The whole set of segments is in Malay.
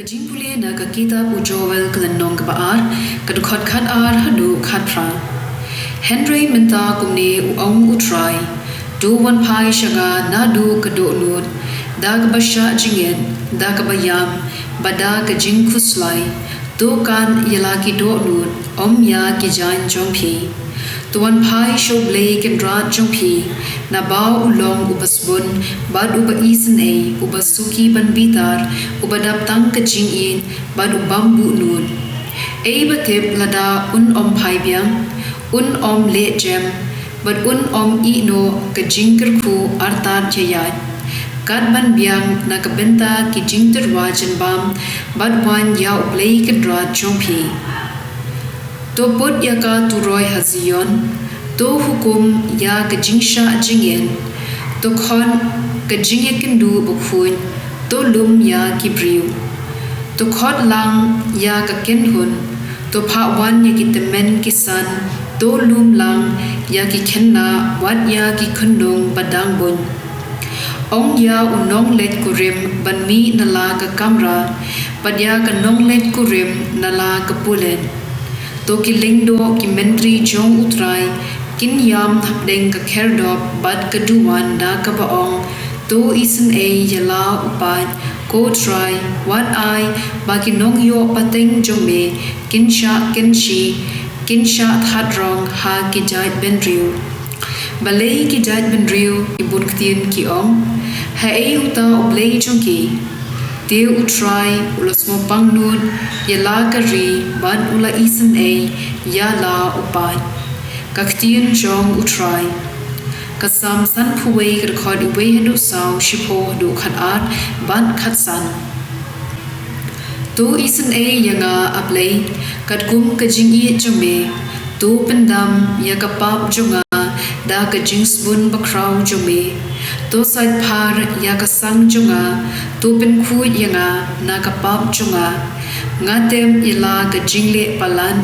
Jingpule na kitab Joel kelenong kebaar kedukhat khat ar hadu khatra. Henry minta kumne uong utrai du wan pai shaga na du kedo nud da kebasha jingen da kebayam bada ke jing kuslai tu kan yalaki do nud ya ki jain jongpi tuan pai show Blei kendra jongpi na bau ulong ubasbun bad uba isen ubasuki ban bitar ubadap tang ke jingin bad bambu nud batip lada pai biang le jem bad i no ke jingker ku artar jayat kat ban biang na kebenta ki jingter wajan bam bad wan ya Blei kendra jongpi to put ya ka turoi hazion to hukum ya ke jingsha jingen to khon ke jingye kendu bukhun to lum ya ki briu to khot lang ya ka kenhun to pha wan ya ki temen kisan to lum lang ya ki khenna wat ya ki khundung badang bun ong ya unong let kurim ban mi nala ka kamra padya ka nong let kurim nala ka pulen to ki lingdo ki mentri jong utrai kin yam thapdeng ka kherdop bad ka duwan da ka baong to isen yala upat ko try what I baki nong yo pateng jome kinsha thadrong ha ki jait benriu balei ki jait benriu ibun ktien ki ong ha uta Blei jongki te utrai ulas mo pangnud yala kari bad ula isen yala upat ktien jong utrai kasam san puwei kerkhod iwe henu saw shipo du khat at ban khat san tu isen yanga Blei kat kum ka jingi jome tu pendam ya kapap jonga da ka jingsbun bakraw jome to side par ya ka sang jonga tu pen khu yanga na kapap jonga ngatem ila ka jingle palan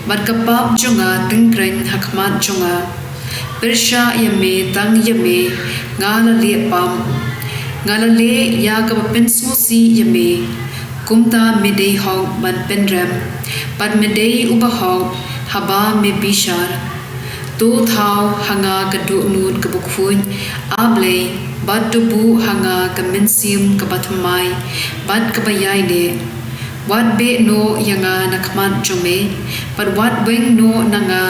bad kapap jonga tingkreng hakmat jonga persha yame tang yame ngala le pam ngala le ya ka pen smusi yame kumta medei hong ban penrem pad medei uba hong haba me bishar to thau hanga ka du nud ka bukhun Blei bad dubu hanga ka mensim ka bathmai bad ka bayai de wat be no yanga nakman jome pad wat weng no nanga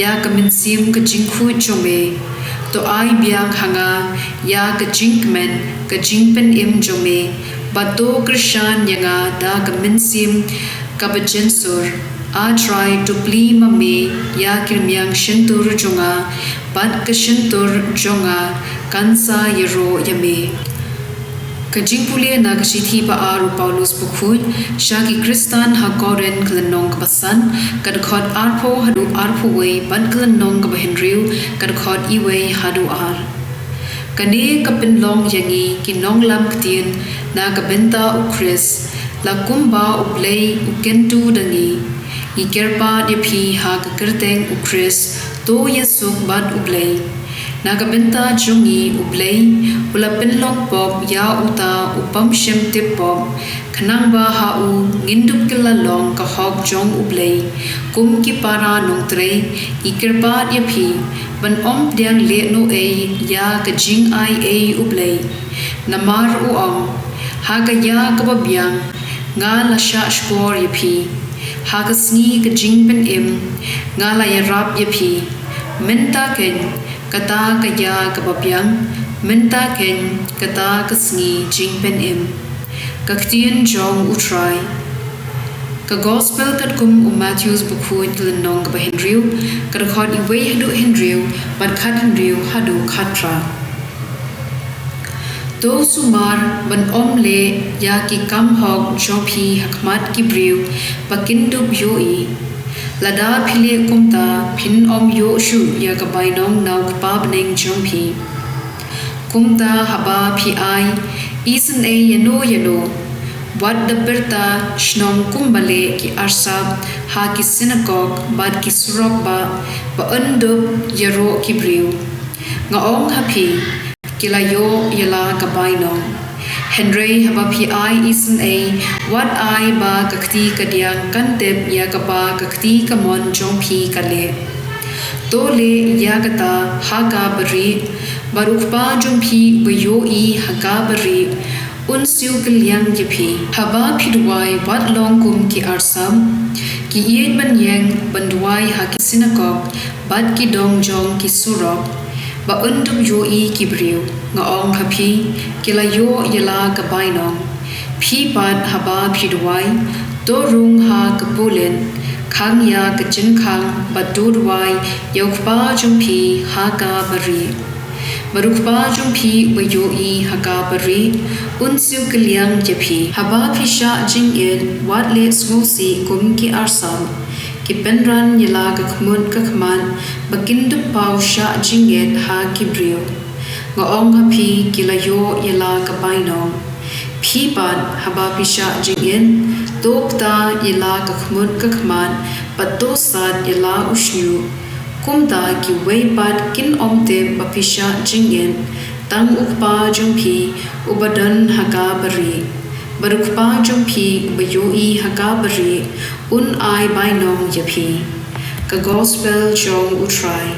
ya ka mensim ka jingkhu jome to ai biang hanga ya ka jingmen ka jingpen jome bato krishan yanga da ka mensim ka bajensur I try to please mame ya kirmyang shintur jonga bad ka shintur jonga kansa yero yame ka jingpule na ka shithi pa aru Paulus bukhun shaki kristan ha koren klenong ka basan ka khod arpho hadu arpho we bad klenong ka henriu ka khod iwe hadu ar kane ka pinlong yangi ki nonglam ktien na ka benta ukris la kumba Blei ukentu dangi ikerpa depi ha ka kerteng ukris to yesuk bad Blei nagamenta jungi Blei ula pinlong pop ya uta upam shem tip pop khanang ba ha u nginduk kilalong ka hok jong Blei kum ki para nong tre ikerpa depi ban diang le no ya ka jing Blei namar uong ha ka ya ka babyang nga la sha skor yepi ha ka sngi ka jingpen nga la ya rap yepi menta ken kata kaya kababyang menta ken kata kasngi jingpen ka ktien jong utrai ka gospel kat kum Matthews bukhuit lenong ka henriu ka khod iwe hadu henriu bad khat henriu hadu khatra to sumar ban le ya ki kam hok jopi hakmat ki briu pakindu yoi lada phile kumta phin yo shu ya ka bainong naw ka pabneng jongpi kumta haba phi ai isen yano wat the berta shnong kumbale ki arsab ha ki synagogue bad ki surok ba undu yaro ki briu ngaong hapi kilayo yala ka bainong Henry haba pi ai isin a what I ba kakti kadiang kantep ya kaba kakti kamon jong pi kale. Tole yagata haga beri barukpa jong pi bayo I haga beri unsiu kaliang jepi haba pidwai wat long kum ki arsam ki iet ban yang bandwai ha ki sinagog bad ki dong jong ki surok ba undum yo I ki briu ngaong hapi kila yo yala kabainong pi bad haba pidwai to rung ha kapulen khang ya kachin khang badurwai yokpa jong pi haga bari barukpa jong pi bayo I haga bari unsiu kaliang jepi haba pisha jingin wat le smusi kum ki arsam ki penran yala kakmun kakman bakindu pau sha jingin ha ki brio ngaong hapi kilayo yala kabainong pi ban haba pisha jingin tokta yala kakmun kakman patosad yala usnyu kumda ki weipat kin omte bapisha jingin tang ukpa jumpi ubadan haga bari barukpa jumpi bayoi haga bari un ai bainong yapi ka gospel jong utrai